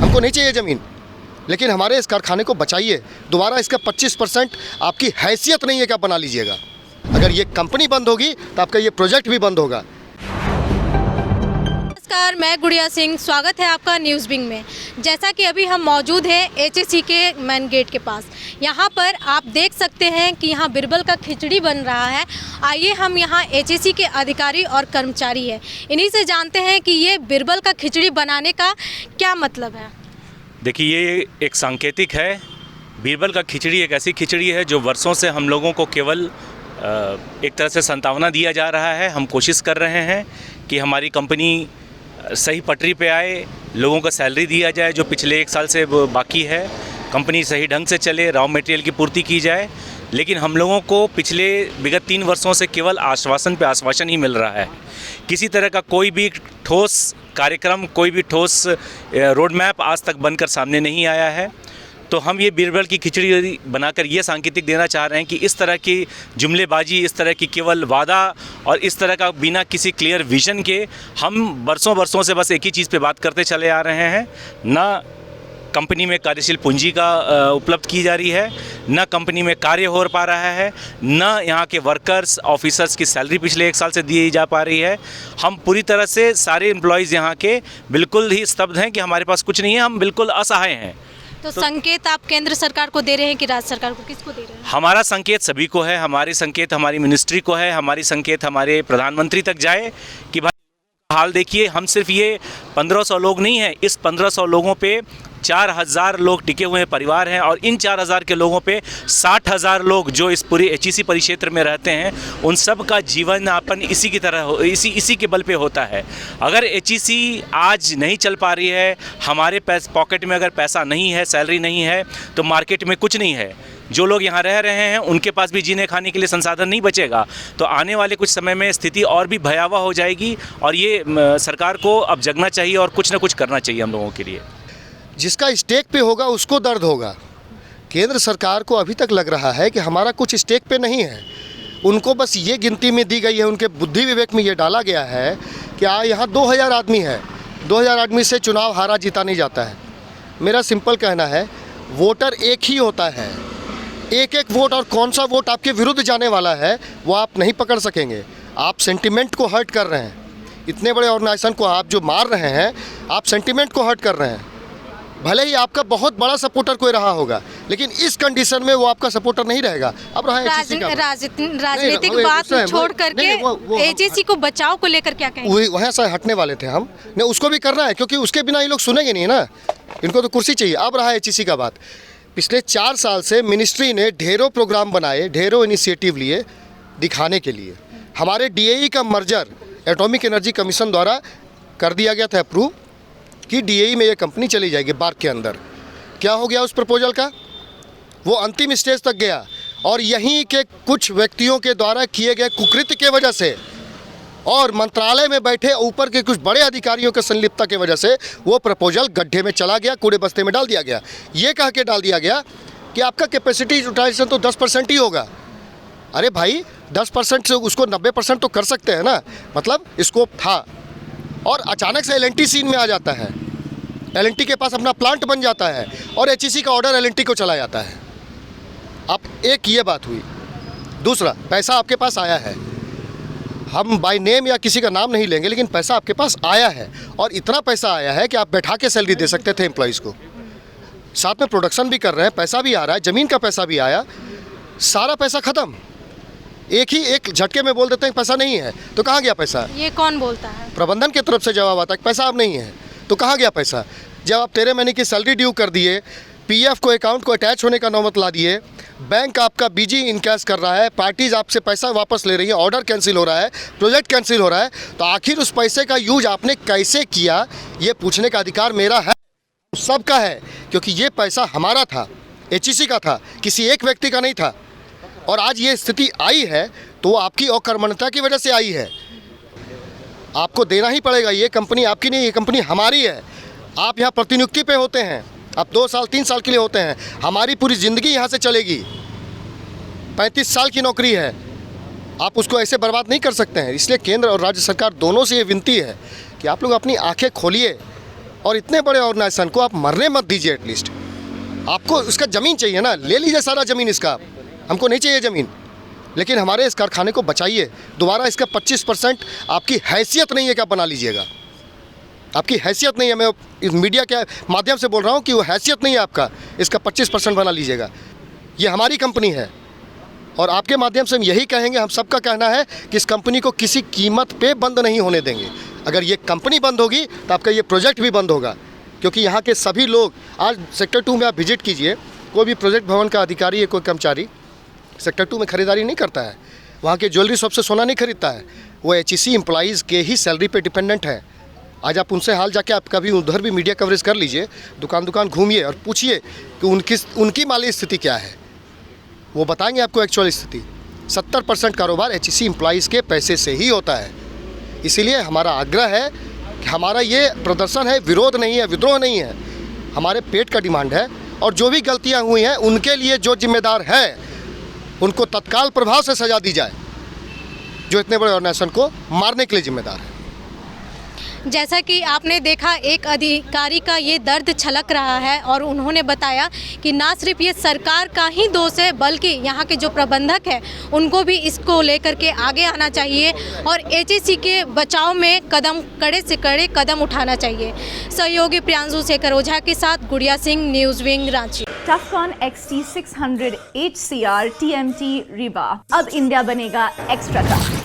हमको नहीं चाहिए ज़मीन, लेकिन हमारे इस कारखाने को बचाइए। दोबारा इसका 25% आपकी हैसियत नहीं है कि आप बना लीजिएगा। अगर ये कंपनी बंद होगी तो आपका ये प्रोजेक्ट भी बंद होगा। नमस्कार, मैं गुड़िया सिंह, स्वागत है आपका न्यूज़ विंग में। जैसा कि अभी हम मौजूद हैं एचईसी के मेन गेट के पास। यहाँ पर आप देख सकते हैं कि यहाँ बिरबल का खिचड़ी बन रहा है। आइए हम यहाँ एचईसी के अधिकारी और कर्मचारी हैं, इन्हीं से जानते हैं कि ये बिरबल का खिचड़ी बनाने का क्या मतलब है। देखिए, ये एक सांकेतिक है। बिरबल का खिचड़ी एक ऐसी खिचड़ी है जो वर्षों से हम लोगों को केवल एक तरह से सांत्वना दिया जा रहा है। हम कोशिश कर रहे हैं कि हमारी कंपनी सही पटरी पे आए, लोगों को सैलरी दिया जाए जो पिछले 1 साल से बाकी है, कंपनी सही ढंग से चले, रॉ मटेरियल की पूर्ति की जाए। लेकिन हम लोगों को पिछले विगत 3 वर्षों से केवल आश्वासन पे आश्वासन ही मिल रहा है। किसी तरह का कोई भी ठोस कार्यक्रम, कोई भी ठोस रोड मैप आज तक बनकर सामने नहीं आया है। तो हम ये बिरबल की खिचड़ी बनाकर ये सांकेतिक देना चाह रहे हैं कि इस तरह की जुमलेबाजी, इस तरह की केवल वादा और इस तरह का बिना किसी क्लियर विजन के हम वर्षों से बस एक ही चीज़ पे बात करते चले आ रहे हैं। ना कंपनी में कार्यशील पूंजी का उपलब्ध की जा रही है, ना कंपनी में कार्य हो पा रहा है, ना यहाँ के वर्कर्स ऑफिसर्स की सैलरी पिछले 1 साल से दी जा पा रही है। हम पूरी तरह से सारे एम्प्लॉयज़ यहाँ के बिल्कुल ही स्तब्ध हैं कि हमारे पास कुछ नहीं है, हम बिल्कुल असहाय हैं। तो संकेत आप केंद्र सरकार को दे रहे हैं कि राज्य सरकार को, किसको दे रहे हैं? हमारा संकेत सभी को है, हमारी संकेत हमारी मिनिस्ट्री को है, हमारी संकेत हमारे प्रधानमंत्री तक जाए कि भाई हाल देखिए। हम सिर्फ ये 1500 लोग नहीं हैं, इस 1500 लोगों पे 4000 लोग टिके हुए परिवार हैं और इन 4000 के लोगों पे 60,000 लोग जो इस पूरे एचईसी परिक्षेत्र में रहते हैं, उन सब का जीवन यापन इसी की तरह इसी के बल पे होता है। अगर एचईसी आज नहीं चल पा रही है, हमारे पॉकेट में अगर पैसा नहीं है, सैलरी नहीं है, तो मार्केट में कुछ नहीं है। जो लोग यहाँ रह रहे हैं उनके पास भी जीने खाने के लिए संसाधन नहीं बचेगा। तो आने वाले कुछ समय में स्थिति और भी भयावह हो जाएगी और ये सरकार को अब जगना चाहिए और कुछ ना कुछ करना चाहिए हम लोगों के लिए। जिसका स्टेक पे होगा उसको दर्द होगा। केंद्र सरकार को अभी तक लग रहा है कि हमारा कुछ स्टेक पे नहीं है। उनको बस ये गिनती में दी गई है, उनके बुद्धि विवेक में ये डाला गया है कि यहाँ 2000 आदमी है, 2000 आदमी से चुनाव हारा जीता नहीं जाता है। मेरा सिंपल कहना है, वोटर एक ही होता है। एक एक वोट और कौन सा वोट आपके विरुद्ध जाने वाला है वो आप नहीं पकड़ सकेंगे। आप सेंटिमेंट को हर्ट कर रहे हैं। इतने बड़े ऑर्गेनाइजेशन को आप जो मार रहे हैं, आप सेंटिमेंट को हर्ट कर रहे हैं। भले ही आपका बहुत बड़ा सपोर्टर कोई रहा होगा, लेकिन इस कंडीशन में वो आपका सपोर्टर नहीं रहेगा। अब रहा राजनीतिक बात छोड़ करके एचईसी को बचाव को लेकर क्या कहेंगे? वहाँ से हटने वाले थे हम ने, उसको भी करना है क्योंकि उसके बिना ये लोग सुनेंगे नहीं ना, इनको तो कुर्सी चाहिए। अब रहा एचईसी का बात। पिछले 4 साल से मिनिस्ट्री ने ढेरों प्रोग्राम बनाए, ढेरों इनिशिएटिव लिए दिखाने के लिए। हमारे डीएई का मर्जर एटॉमिक एनर्जी कमीशन द्वारा कर दिया गया था अप्रूव कि डीएई में ये कंपनी चली जाएगी बार्क के अंदर। क्या हो गया उस प्रपोजल का? वो अंतिम स्टेज तक गया और यहीं के कुछ व्यक्तियों के द्वारा किए गए कुकृत्य के वजह से और मंत्रालय में बैठे ऊपर के कुछ बड़े अधिकारियों के संलिप्तता की वजह से वो प्रपोजल गड्ढे में चला गया, कूड़े बस्ते में डाल दिया गया। ये कह के डाल दिया गया कि आपका कैपेसिटी यूटिलाइजेशन तो 10% ही होगा। अरे भाई, 10% से उसको 90% तो कर सकते हैं ना। मतलब स्कोप था और अचानक से एलएनटी सीन में आ जाता है। एलएनटी के पास अपना प्लांट बन जाता है और एचईसी का ऑर्डर एलएनटी को चला जाता है। अब एक ये बात हुई। दूसरा, पैसा आपके पास आया है, हम बाय नेम या किसी का नाम नहीं लेंगे, लेकिन पैसा आपके पास आया है और इतना पैसा आया है कि आप बैठा के सैलरी दे सकते थे एम्प्लॉयज़ को। साथ में प्रोडक्शन भी कर रहे हैं, पैसा भी आ रहा है, ज़मीन का पैसा भी आया, सारा पैसा ख़त्म। एक झटके में बोल देते हैं पैसा नहीं है, तो कहाँ गया पैसा? ये कौन बोलता है? प्रबंधन की तरफ से जवाब आता है कि पैसा अब नहीं है, तो कहाँ गया पैसा? जब आप 13 महीने की सैलरी ड्यू कर दिए, पीएफ को अकाउंट को अटैच होने का नौबत ला दिए, बैंक आपका बीजी इनकैश कर रहा है, पार्टीज आपसे पैसा वापस ले रही है, ऑर्डर कैंसिल हो रहा है, प्रोजेक्ट कैंसिल हो रहा है, तो आखिर उस पैसे का यूज आपने कैसे किया, ये पूछने का अधिकार मेरा है, सबका है। क्योंकि ये पैसा हमारा था, एचईसी का था, किसी एक व्यक्ति का नहीं था। और आज ये स्थिति आई है तो आपकी अकर्मण्यता की वजह से आई है। आपको देना ही पड़ेगा। ये कंपनी आपकी नहीं, ये कंपनी हमारी है। आप यहाँ प्रतिनियुक्ति पे होते हैं, आप 2 साल 3 साल के लिए होते हैं, हमारी पूरी ज़िंदगी यहाँ से चलेगी। 35 साल की नौकरी है, आप उसको ऐसे बर्बाद नहीं कर सकते हैं। इसलिए केंद्र और राज्य सरकार दोनों से ये विनती है कि आप लोग अपनी आंखें खोलिए और इतने बड़े ऑर्गेनाइजेशन को आप मरने मत दीजिए। एटलीस्ट आपको उसका ज़मीन चाहिए ना, ले लीजिए सारा ज़मीन इसका, हमको नहीं चाहिए ज़मीन, लेकिन हमारे इस कारखाने को बचाइए। दोबारा इसका 25% आपकी हैसियत नहीं है कि आप बना लीजिएगा, आपकी हैसियत नहीं है। मैं इस मीडिया के माध्यम से बोल रहा हूँ कि वो हैसियत नहीं है आपका, इसका 25% बना लीजिएगा। ये हमारी कंपनी है और आपके माध्यम से हम यही कहेंगे, हम सबका कहना है कि इस कंपनी को किसी कीमत पे बंद नहीं होने देंगे। अगर ये कंपनी बंद होगी तो आपका ये प्रोजेक्ट भी बंद होगा, क्योंकि यहाँ के सभी लोग, आज सेक्टर 2 में आप विजिट कीजिए, कोई भी प्रोजेक्ट भवन का अधिकारी या कोई कर्मचारी सेक्टर 2 में खरीदारी नहीं करता है, वहाँ के ज्वेलरी शॉप से सोना नहीं खरीदता है, वो HEC एम्प्लॉइज़ के ही सैलरी पे डिपेंडेंट है। आज आप उनसे हाल जाके आप कभी उधर भी मीडिया कवरेज कर लीजिए, दुकान घूमिए और पूछिए कि उनकी माली स्थिति क्या है, वो बताएंगे आपको एक्चुअल स्थिति। 70% कारोबार HEC एम्प्लॉइज़ के पैसे से ही होता है। इसीलिए हमारा आग्रह है कि हमारा ये प्रदर्शन है, विरोध नहीं है, विद्रोह नहीं है, हमारे पेट का डिमांड है। और जो भी गलतियां हुई हैं उनके लिए जो जिम्मेदार है उनको तत्काल प्रभाव से सजा दी जाए, जो इतने बड़े ऑर्गेनाइजेशन को मारने के लिए जिम्मेदार है। जैसा कि आपने देखा, एक अधिकारी का ये दर्द छलक रहा है और उन्होंने बताया कि ना सिर्फ ये सरकार का ही दोष है, बल्कि यहाँ के जो प्रबंधक हैं उनको भी इसको लेकर के आगे आना चाहिए और HEC के बचाव में कड़े से कड़े कदम उठाना चाहिए। सहयोगी प्रियांशु शेखर ओझा के साथ गुड़िया Singh, news wing, Ranchi. टफकॉन XT600 HCR TMT Riba, अब इंडिया बनेगा एक्स्ट्रा टफ।